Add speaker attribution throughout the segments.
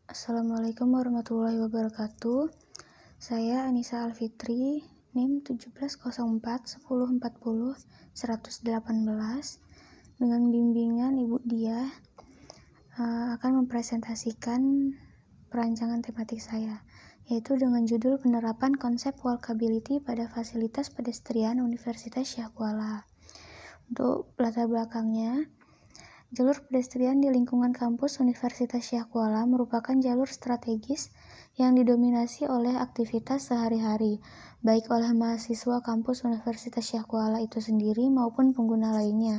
Speaker 1: Assalamualaikum warahmatullahi wabarakatuh. Saya Anissa Alfitri, NIM 1704 1040 118. Dengan bimbingan Ibu Diah akan mempresentasikan perancangan tematik saya, yaitu dengan judul Penerapan Konsep Walkability pada Fasilitas Pedestrian Universitas Syah Kuala. Untuk latar belakangnya, jalur pedestrian di lingkungan kampus Universitas Syah Kuala merupakan jalur strategis yang didominasi oleh aktivitas sehari-hari, baik oleh mahasiswa kampus Universitas Syah Kuala itu sendiri maupun pengguna lainnya.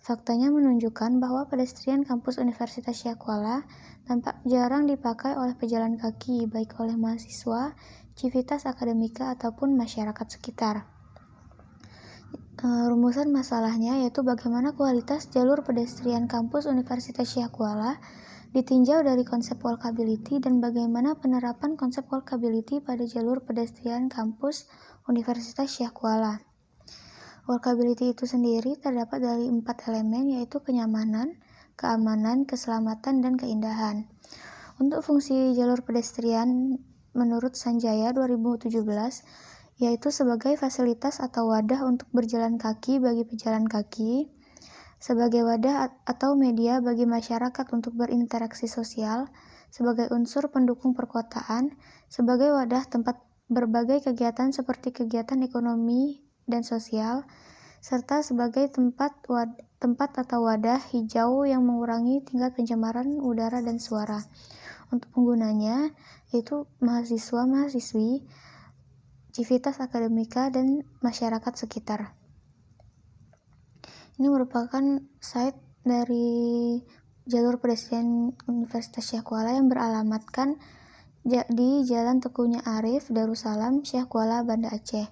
Speaker 1: Faktanya menunjukkan bahwa pedestrian kampus Universitas Syah Kuala tampak jarang dipakai oleh pejalan kaki, baik oleh mahasiswa, civitas akademika, ataupun masyarakat sekitar. Rumusan masalahnya yaitu bagaimana kualitas jalur pedestrian kampus Universitas Syah Kuala ditinjau dari konsep walkability dan bagaimana penerapan konsep walkability pada jalur pedestrian kampus Universitas Syah Kuala. Walkability itu sendiri terdapat dari 4 elemen, yaitu kenyamanan, keamanan, keselamatan, dan keindahan. Untuk fungsi jalur pedestrian menurut Sanjaya 2017 yaitu sebagai fasilitas atau wadah untuk berjalan kaki bagi pejalan kaki, sebagai wadah atau media bagi masyarakat untuk berinteraksi sosial, sebagai unsur pendukung perkotaan, sebagai wadah tempat berbagai kegiatan seperti kegiatan ekonomi dan sosial, serta sebagai tempat atau wadah hijau yang mengurangi tingkat pencemaran udara dan suara. Untuk penggunanya yaitu mahasiswa-mahasiswi, civitas akademika, dan masyarakat sekitar. Ini merupakan site dari jalur pedestrian Universitas Syah Kuala yang beralamatkan di Jalan Tekunya Arif, Darussalam, Syah Kuala, Banda Aceh.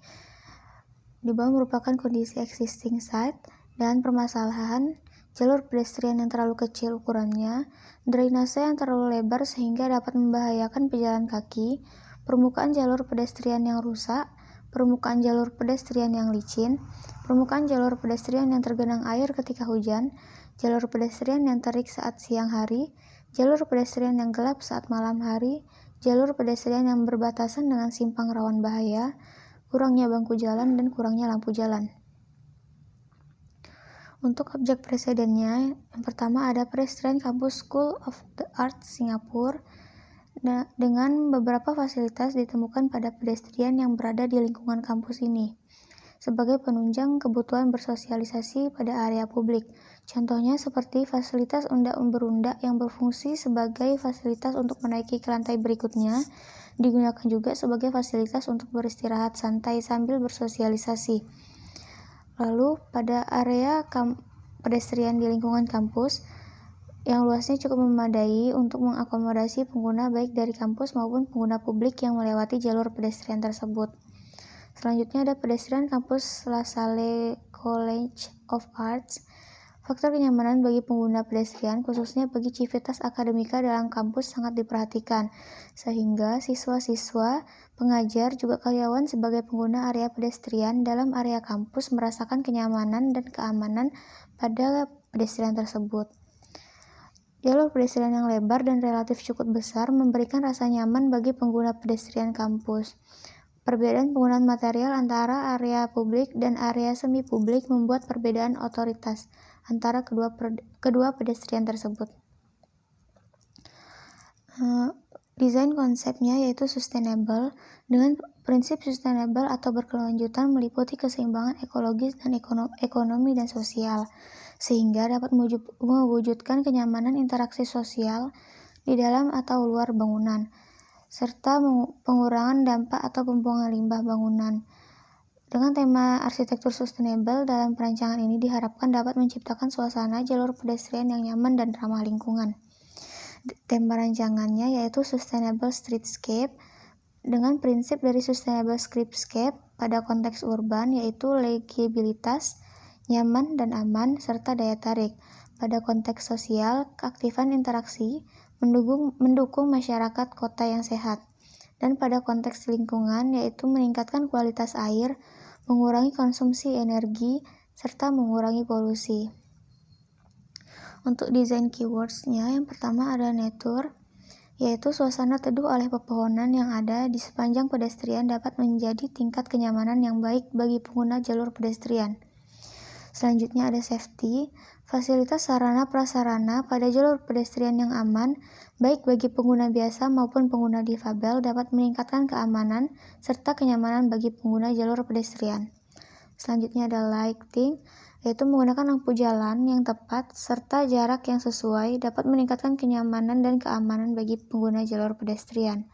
Speaker 1: Di bawah merupakan kondisi existing site dan permasalahan jalur pedestrian yang terlalu kecil ukurannya, drainase yang terlalu lebar sehingga dapat membahayakan pejalan kaki, permukaan jalur pedestrian yang rusak, permukaan jalur pedestrian yang licin, permukaan jalur pedestrian yang tergenang air ketika hujan, jalur pedestrian yang terik saat siang hari, jalur pedestrian yang gelap saat malam hari, jalur pedestrian yang berbatasan dengan simpang rawan bahaya, kurangnya bangku jalan, dan kurangnya lampu jalan. Untuk objek presidennya, yang pertama ada Pedestrian Campus School of the Arts Singapura dengan beberapa fasilitas ditemukan pada pedestrian yang berada di lingkungan kampus ini sebagai penunjang kebutuhan bersosialisasi pada area publik. Contohnya seperti fasilitas undak berundak yang berfungsi sebagai fasilitas untuk menaiki ke lantai berikutnya, digunakan juga sebagai fasilitas untuk beristirahat santai sambil bersosialisasi. Lalu pada area pedestrian di lingkungan kampus yang luasnya cukup memadai untuk mengakomodasi pengguna baik dari kampus maupun pengguna publik yang melewati jalur pedestrian tersebut. Selanjutnya ada pedestrian kampus La Salle College of Arts. Faktor kenyamanan bagi pengguna pedestrian, khususnya bagi civitas akademika dalam kampus, sangat diperhatikan, sehingga siswa-siswa, pengajar, juga karyawan sebagai pengguna area pedestrian dalam area kampus merasakan kenyamanan dan keamanan pada pedestrian tersebut. Jalur pedestrian yang lebar dan relatif cukup besar memberikan rasa nyaman bagi pengguna pedestrian kampus. Perbedaan penggunaan material antara area publik dan area semi publik membuat perbedaan otoritas antara kedua pedestrian tersebut. Desain konsepnya yaitu sustainable. Dengan prinsip sustainable atau berkelanjutan meliputi keseimbangan ekologis dan ekonomi dan sosial, sehingga dapat mewujudkan kenyamanan interaksi sosial di dalam atau luar bangunan, serta pengurangan dampak atau pembuangan limbah bangunan. Dengan tema arsitektur sustainable dalam perancangan ini diharapkan dapat menciptakan suasana jalur pedestrian yang nyaman dan ramah lingkungan. Tema rancangannya yaitu Sustainable Streetscape dengan prinsip dari Sustainable Streetscape pada konteks urban yaitu legibilitas, nyaman dan aman, serta daya tarik. Pada konteks sosial, keaktifan interaksi, mendukung masyarakat kota yang sehat. Dan pada konteks lingkungan yaitu meningkatkan kualitas air, mengurangi konsumsi energi, serta mengurangi polusi. Untuk desain keywords-nya, yang pertama ada nature, yaitu suasana teduh oleh pepohonan yang ada di sepanjang pedestrian dapat menjadi tingkat kenyamanan yang baik bagi pengguna jalur pedestrian. Selanjutnya ada safety, fasilitas sarana prasarana pada jalur pedestrian yang aman, baik bagi pengguna biasa maupun pengguna difabel dapat meningkatkan keamanan serta kenyamanan bagi pengguna jalur pedestrian. Selanjutnya ada lighting, yaitu menggunakan lampu jalan yang tepat serta jarak yang sesuai dapat meningkatkan kenyamanan dan keamanan bagi pengguna jalur pedestrian.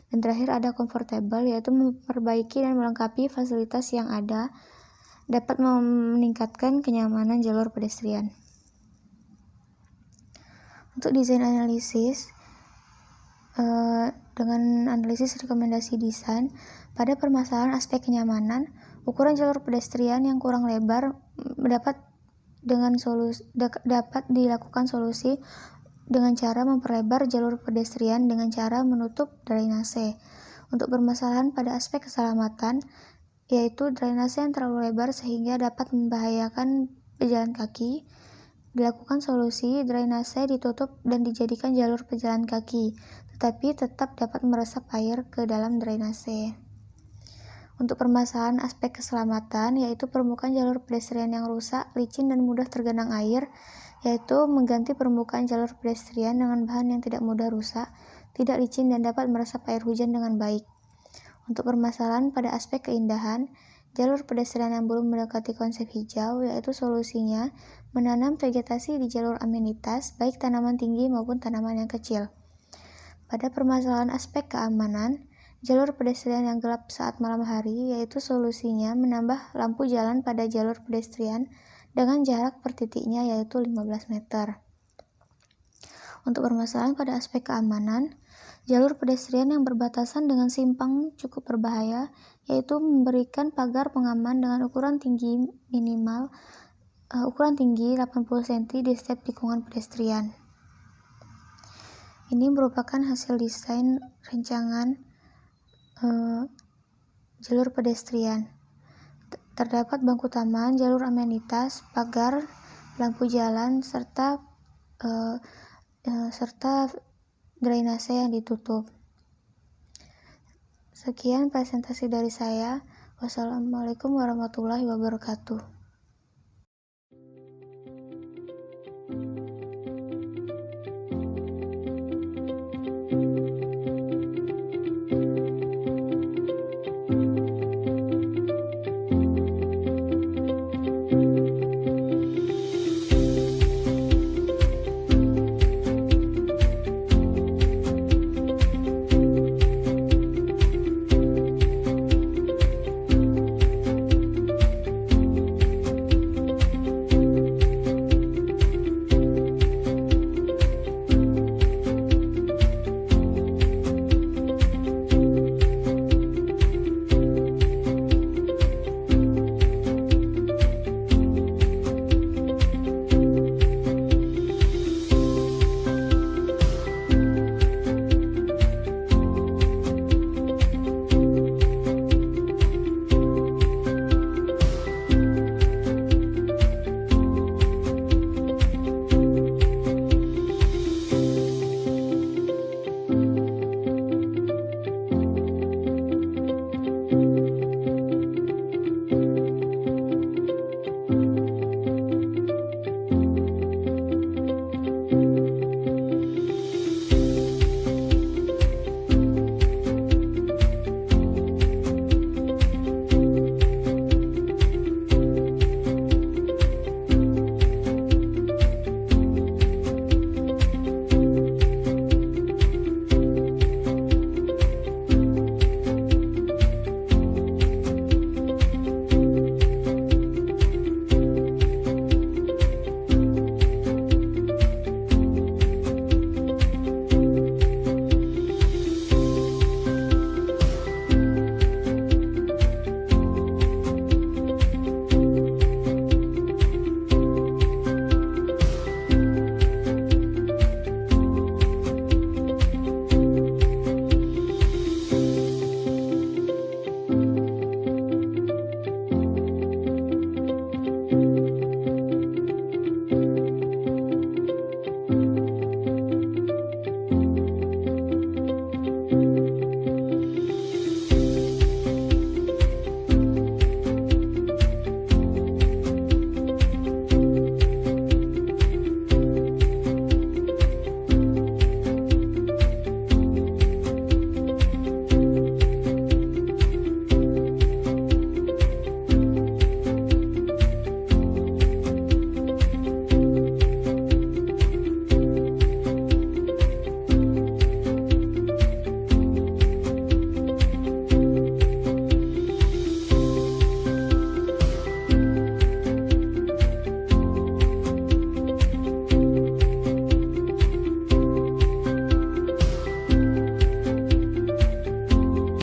Speaker 1: Dan terakhir ada comfortable, yaitu memperbaiki dan melengkapi fasilitas yang ada dapat meningkatkan kenyamanan jalur pedestrian. Untuk desain analisis, dengan analisis rekomendasi desain, pada permasalahan aspek kenyamanan, ukuran jalur pedestrian yang kurang lebar dapat dilakukan solusi dengan cara memperlebar jalur pedestrian dengan cara menutup drainase. Untuk permasalahan pada aspek keselamatan, yaitu drainase yang terlalu lebar sehingga dapat membahayakan pejalan kaki, dilakukan solusi drainase ditutup dan dijadikan jalur pejalan kaki, tetapi tetap dapat meresap air ke dalam drainase. Untuk permasalahan aspek keselamatan, yaitu permukaan jalur pedestrian yang rusak, licin, dan mudah tergenang air, yaitu mengganti permukaan jalur pedestrian dengan bahan yang tidak mudah rusak, tidak licin, dan dapat meresap air hujan dengan baik. Untuk permasalahan pada aspek keindahan, jalur pedestrian yang belum mendekati konsep hijau, yaitu solusinya menanam vegetasi di jalur amenitas, baik tanaman tinggi maupun tanaman yang kecil. Pada permasalahan aspek keamanan, jalur pedestrian yang gelap saat malam hari, yaitu solusinya menambah lampu jalan pada jalur pedestrian dengan jarak per titiknya yaitu 15 meter. Untuk permasalahan pada aspek keamanan, jalur pedestrian yang berbatasan dengan simpang cukup berbahaya, yaitu memberikan pagar pengaman dengan ukuran tinggi 80 cm di setiap tikungan pedestrian. Ini merupakan hasil desain rancangan jalur pedestrian. Terdapat bangku taman, jalur amenitas, pagar, lampu jalan, serta drainase yang ditutup. Sekian presentasi dari saya. Wassalamualaikum warahmatullahi wabarakatuh.